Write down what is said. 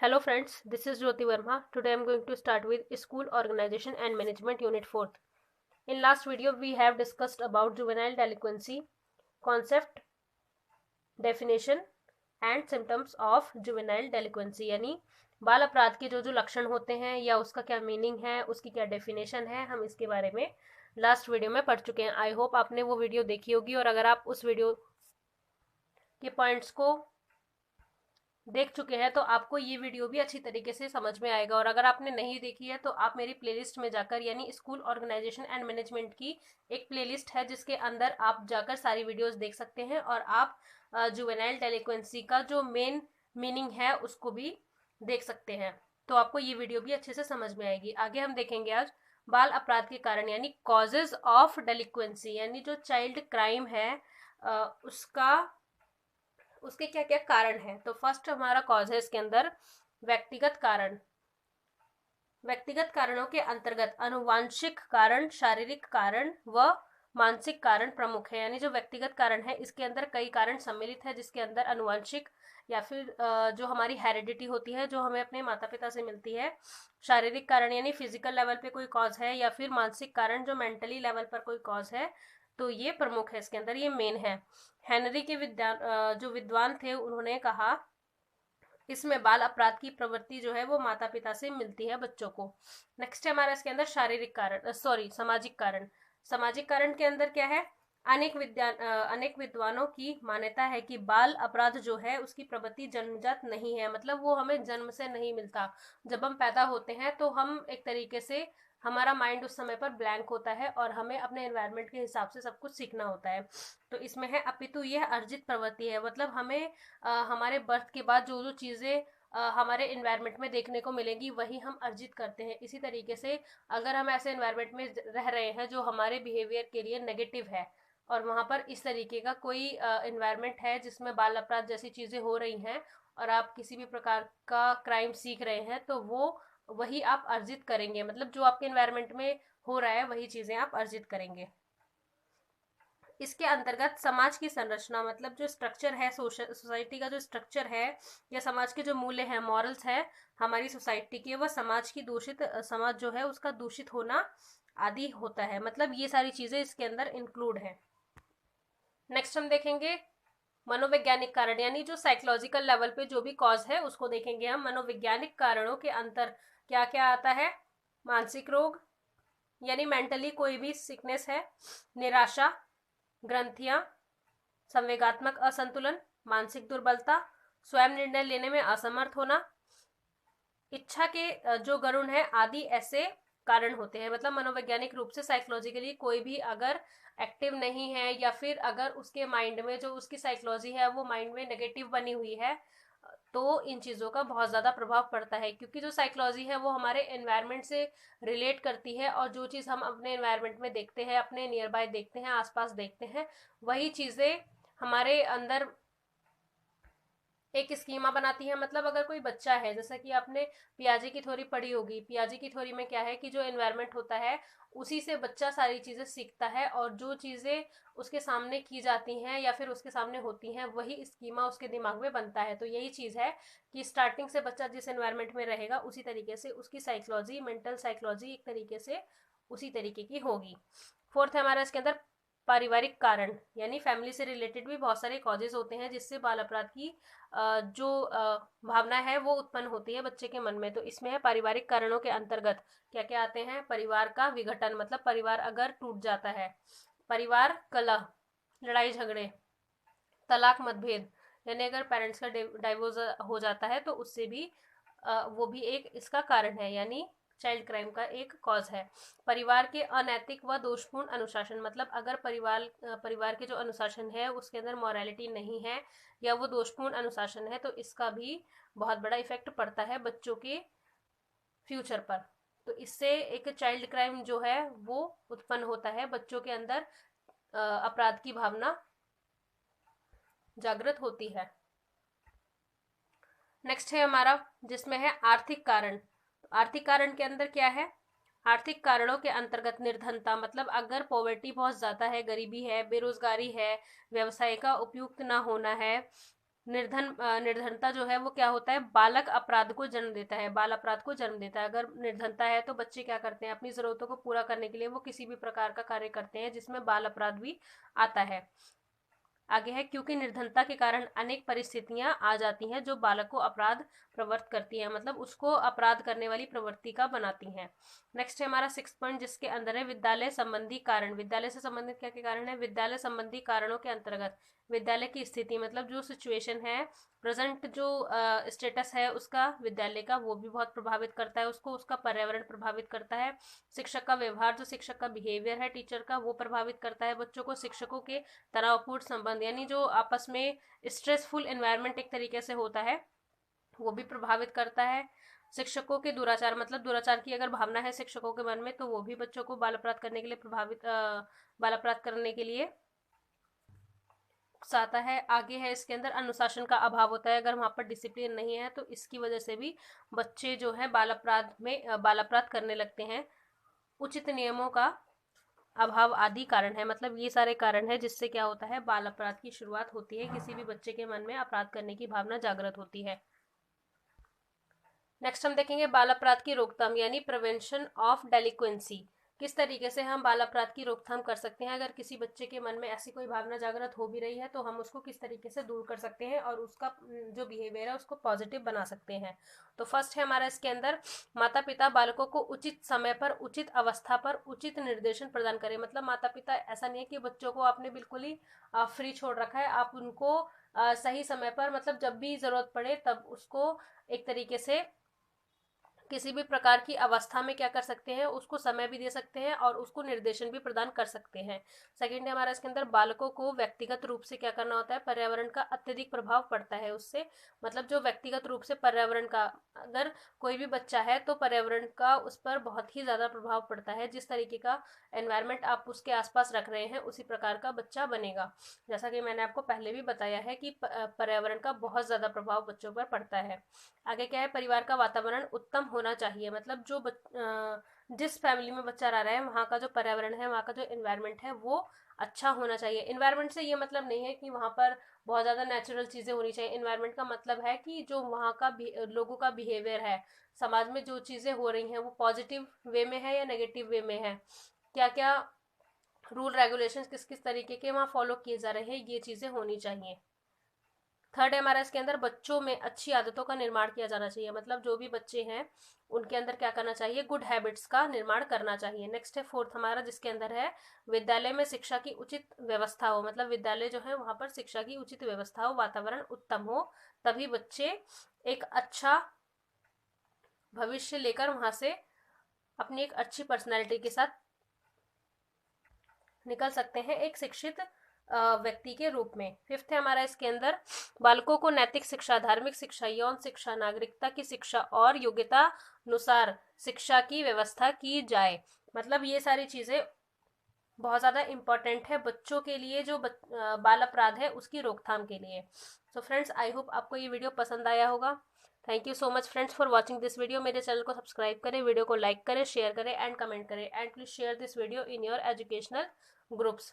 Hello friends, this is Jyoti Verma. Today I am going to start with School Organization and Management Unit 4th. In last video we have discussed about juvenile delinquency, concept, definition and symptoms of juvenile delinquency यानी बाल अपराध के जो लक्षण होते हैं या उसका क्या मीनिंग है, उसकी क्या डेफिनेशन है, हम इसके बारे में लास्ट वीडियो में पढ़ चुके हैं। आई होप आपने वो वीडियो देखी होगी और अगर आप उस वीडियो के पॉइंट्स को देख चुके हैं तो आपको ये वीडियो भी अच्छी तरीके से समझ में आएगा। और अगर आपने नहीं देखी है तो आप मेरी प्लेलिस्ट में जाकर, यानी स्कूल ऑर्गेनाइजेशन एंड मैनेजमेंट की एक प्लेलिस्ट है जिसके अंदर आप जाकर सारी वीडियोस देख सकते हैं और आप जुवेनाइल डेलिक्वेंसी का जो मेन मीनिंग है उसको भी देख सकते हैं। तो आपको ये वीडियो भी अच्छे से समझ में आएगी। आगे हम देखेंगे आज बाल अपराध के कारण यानी कॉजेज ऑफ डेलिक्वेंसी, यानी जो चाइल्ड क्राइम है उसके क्या क्या कारण है। तो फर्स्ट हमारा कॉज है इसके अंदर व्यक्तिगत कारण। व्यक्तिगत कारणों के अंतर्गत अनुवांशिक कारण, शारीरिक कारण व मानसिक कारण प्रमुख है। यानी जो व्यक्तिगत कारण है इसके अंदर कई कारण सम्मिलित है, जिसके अंदर अनुवांशिक या फिर जो हमारी हेरिडिटी होती है जो हमें अपने माता पिता से मिलती है, शारीरिक कारण यानी फिजिकल लेवल पे कोई कॉज है, या फिर मानसिक कारण जो मेंटली लेवल पर कोई कॉज है, तो ये प्रमुख है इसके अंदर, ये मेन है। हेनरी के जो विद्वान थे उन्होंने कहा इसमें बाल अपराध की प्रवृत्ति जो है वो माता पिता से मिलती है बच्चों को। नेक्स्ट है हमारा इसके अंदर शारीरिक कारण, सामाजिक कारण। सामाजिक कारण के अंदर क्या है, अनेक विद्वानों की मान्यता है कि बाल अपराध जो है उसकी प्रवृत्ति जन्मजात नहीं है, मतलब वो हमें जन्म से नहीं मिलता। जब हम पैदा होते हैं तो हम एक तरीके से, हमारा माइंड उस समय पर ब्लैंक होता है और हमें अपने एनवायरनमेंट के हिसाब से सब कुछ सीखना होता है। तो इसमें है अपितु यह अर्जित प्रवृत्ति है, मतलब हमें हमारे बर्थ के बाद जो जो चीज़ें हमारे एनवायरनमेंट में देखने को मिलेंगी वही हम अर्जित करते हैं। इसी तरीके से अगर हम ऐसे एनवायरनमेंट में रह रहे हैं जो हमारे बिहेवियर के लिए नेगेटिव है और वहाँ पर इस तरीके का कोई एनवायरनमेंट है जिसमें बाल अपराध जैसी चीज़ें हो रही हैं और आप किसी भी प्रकार का क्राइम सीख रहे हैं, तो वो वही आप अर्जित करेंगे। मतलब जो आपके एनवायरनमेंट में हो रहा है वही चीज़ें आप अर्जित करेंगे। इसके अंतर्गत समाज की संरचना, मतलब जो स्ट्रक्चर है, सोसाइटी का जो स्ट्रक्चर है या समाज के जो मूल्य है, मॉरल्स है हमारी सोसाइटी के, वह समाज की समाज जो है उसका दूषित होना आदि होता है। मतलब ये सारी चीजें इसके अंदर इंक्लूड है। नेक्स्ट हम देखेंगे मनोवैज्ञानिक कारण, यानी जो साइकोलॉजिकल लेवल पे जो भी कॉज है उसको देखेंगे हम। मनोवैज्ञानिक कारणों के अंतर क्या क्या आता है, मानसिक रोग यानी मेंटली कोई भी सिकनेस है, निराशा, ग्रंथियां, संवेगात्मक असंतुलन, मानसिक दुर्बलता, स्वयं निर्णय लेने में असमर्थ होना, इच्छा के जो गरुण है आदि ऐसे कारण होते हैं। मतलब मनोवैज्ञानिक रूप से साइकोलॉजिकली कोई भी अगर एक्टिव नहीं है या फिर अगर उसके माइंड में जो उसकी साइकोलॉजी है वो माइंड में नेगेटिव बनी हुई है, तो इन चीज़ों का बहुत ज़्यादा प्रभाव पड़ता है। क्योंकि जो साइकोलॉजी है वो हमारे एनवायरनमेंट से रिलेट करती है और जो चीज़ हम अपने एनवायरनमेंट में देखते हैं, अपने नियर बाय देखते हैं, आसपास देखते हैं, वही चीज़ें हमारे अंदर एक स्कीमा बनाती है। मतलब अगर कोई बच्चा है, जैसा कि आपने पियाजे की थ्योरी पढ़ी होगी, पियाजे की थ्योरी में क्या है कि जो एनवायरनमेंट होता है उसी से बच्चा सारी चीजें सीखता है और जो चीजें उसके सामने की जाती हैं या फिर उसके सामने होती हैं वही स्कीमा उसके दिमाग में बनता है। तो यही चीज है कि स्टार्टिंग से बच्चा जिस एनवायरनमेंट में रहेगा उसी तरीके से उसकी साइकोलॉजी, मेंटल साइकोलॉजी एक तरीके से उसी तरीके की होगी। फोर्थ है हमारा इसके अंदर पारिवारिक कारण, यानी फैमिली से रिलेटेड भी बहुत सारे कॉजेज होते हैं जिससे बाल अपराध की जो भावना है वो उत्पन्न होती है बच्चे के मन में। तो इसमें है पारिवारिक कारणों के अंतर्गत क्या क्या आते हैं, परिवार का विघटन, मतलब परिवार अगर टूट जाता है, परिवार कलह, लड़ाई झगड़े, तलाक, मतभेद, यानी अगर पेरेंट्स का डाइवोर्स हो जाता है तो उससे भी वो भी एक इसका कारण है, यानी चाइल्ड क्राइम का एक कॉज है। परिवार के अनैतिक व दोषपूर्ण अनुशासन, मतलब अगर परिवार के जो अनुशासन है उसके अंदर मॉरलिटी नहीं है या वो दोषपूर्ण अनुशासन है, तो इसका भी बहुत बड़ा इफेक्ट पड़ता है बच्चों के फ्यूचर पर। तो इससे एक चाइल्ड क्राइम जो है वो उत्पन्न होता है, बच्चों के अंदर अपराध की भावना जागृत होती है। नेक्स्ट है हमारा जिसमें है आर्थिक कारण। आर्थिक कारण के अंदर क्या है, आर्थिक कारणों के अंतर्गत निर्धनता, मतलब अगर पॉवर्टी बहुत ज्यादा है, गरीबी है, बेरोजगारी है, व्यवसाय का उपयुक्त ना होना है, निर्धनता जो है वो क्या होता है, बालक अपराध को जन्म देता है, बाल अपराध को जन्म देता है। अगर निर्धनता है तो बच्चे क्या करते हैं, अपनी जरूरतों को पूरा करने के लिए वो किसी भी प्रकार का कार्य करते हैं जिसमें बाल अपराध भी आता है। आगे है, क्योंकि निर्धनता के कारण अनेक परिस्थितियां आ जाती हैं जो बालक को अपराध प्रवृत्त करती हैं, मतलब उसको अपराध करने वाली प्रवृत्ति का बनाती हैं। नेक्स्ट है हमारा 6 पॉइंट, जिसके अंदर है विद्यालय संबंधी कारण। विद्यालय से संबंधित क्या क्या कारण है, विद्यालय संबंधी कारणों के अंतर्गत विद्यालय की स्थिति, मतलब जो सिचुएशन है, प्रेजेंट जो स्टेटस है उसका विद्यालय का, वो भी बहुत प्रभावित करता है उसको, उसका पर्यावरण प्रभावित करता है। शिक्षक का व्यवहार, जो शिक्षक का बिहेवियर है टीचर का, वो प्रभावित करता है बच्चों को। शिक्षकों के तनावपूर्ण संबंध, यानी जो आपस में स्ट्रेसफुल एनवायरनमेंट एक तरीके से होता है, वो भी प्रभावित करता है। शिक्षकों के दुराचार, मतलब दुराचार की अगर भावना है शिक्षकों के मन में, तो वो भी बच्चों को बाल अपराध करने के लिए बाल अपराध करने के लिए उकसाता है। आगे है इसके अंदर अनुशासन का अभाव होता है, अगर वहां पर डिसिप्लिन नहीं है तो इसकी वजह से भी बच्चे जो है बाल अपराध करने लगते हैं। उचित नियमों का अभाव आदि कारण है, मतलब ये सारे कारण है जिससे क्या होता है, बाल अपराध की शुरुआत होती है, किसी भी बच्चे के मन में अपराध करने की भावना जागृत होती है। नेक्स्ट हम देखेंगे बाल अपराध की रोकथाम, यानी प्रिवेंशन ऑफ डेलिक्वेंसी। किस तरीके से हम बाल अपराध की रोकथाम कर सकते हैं, अगर किसी बच्चे के मन में ऐसी कोई भावना जागृत हो भी रही है तो हम उसको किस तरीके से दूर कर सकते हैं और उसका जो बिहेवियर है उसको पॉजिटिव बना सकते हैं। तो फर्स्ट है हमारा इसके अंदर, माता पिता बालकों को उचित समय पर, उचित अवस्था पर उचित निर्देशन प्रदान करें। मतलब माता पिता, ऐसा नहीं है कि बच्चों को आपने बिल्कुल ही फ्री छोड़ रखा है, आप उनको सही समय पर, मतलब जब भी जरूरत पड़े तब उसको एक तरीके से किसी भी प्रकार की अवस्था में क्या कर सकते हैं, उसको समय भी दे सकते हैं और उसको निर्देशन भी प्रदान कर सकते हैं। सेकंड है हमारा इसके अंदर, बालकों को व्यक्तिगत रूप से क्या करना होता है, पर्यावरण का अत्यधिक प्रभाव पड़ता है उससे, मतलब जो व्यक्तिगत रूप से पर्यावरण का, अगर कोई भी बच्चा है तो पर्यावरण का उस पर बहुत ही ज्यादा प्रभाव पड़ता है। जिस तरीके का एनवायरमेंट आप उसके आसपास रख रहे हैं उसी प्रकार का बच्चा बनेगा। जैसा कि मैंने आपको पहले भी बताया है कि पर्यावरण का बहुत ज्यादा प्रभाव बच्चों पर पड़ता है। आगे क्या है, परिवार का वातावरण उत्तम होना चाहिए, मतलब जो जिस फैमिली में बच्चा रह रहा है वहाँ का जो पर्यावरण है, वहाँ का जो एनवायरनमेंट है वो अच्छा होना चाहिए। एनवायरनमेंट से ये मतलब नहीं है कि वहाँ पर बहुत ज़्यादा नेचुरल चीज़ें होनी चाहिए। एनवायरनमेंट का मतलब है कि जो वहाँ का लोगों का बिहेवियर है, समाज में जो चीज़ें हो रही हैं वो पॉजिटिव वे में है या नेगेटिव वे में है, क्या क्या रूल रेगुलेशंस किस किस तरीके के वहाँ फॉलो किए जा रहे हैं, ये चीज़ें होनी चाहिए। थर्ड है हमारा इसके अंदर, बच्चों में अच्छी आदतों का निर्माण किया जाना चाहिए, मतलब जो भी बच्चे हैं उनके अंदर क्या करना चाहिए, गुड हैबिट्स का निर्माण करना चाहिए। नेक्स्ट है फोर्थ हमारा, जिसके अंदर है विद्यालय में शिक्षा की उचित व्यवस्था हो, मतलब विद्यालय जो है वहां पर शिक्षा की उचित व्यवस्था हो, वातावरण उत्तम हो, तभी बच्चे एक अच्छा भविष्य लेकर वहां से अपनी एक अच्छी पर्सनैलिटी के साथ निकल सकते हैं एक शिक्षित व्यक्ति के रूप में। फिफ्थ है हमारा इसके अंदर, बालकों को नैतिक शिक्षा, धार्मिक शिक्षा, यौन शिक्षा, नागरिकता की शिक्षा और योग्यता अनुसार शिक्षा की व्यवस्था की जाए। मतलब ये सारी चीजें बहुत ज्यादा इंपॉर्टेंट है बच्चों के लिए, जो बाल अपराध है उसकी रोकथाम के लिए। सो फ्रेंड्स, आई होप आपको ये वीडियो पसंद आया होगा। Thank you so much friends for watching this video. मेरे चैनल को सब्सक्राइब करें, वीडियो को लाइक करें, शेयर करें एंड कमेंट करें, and please share this video in your educational groups.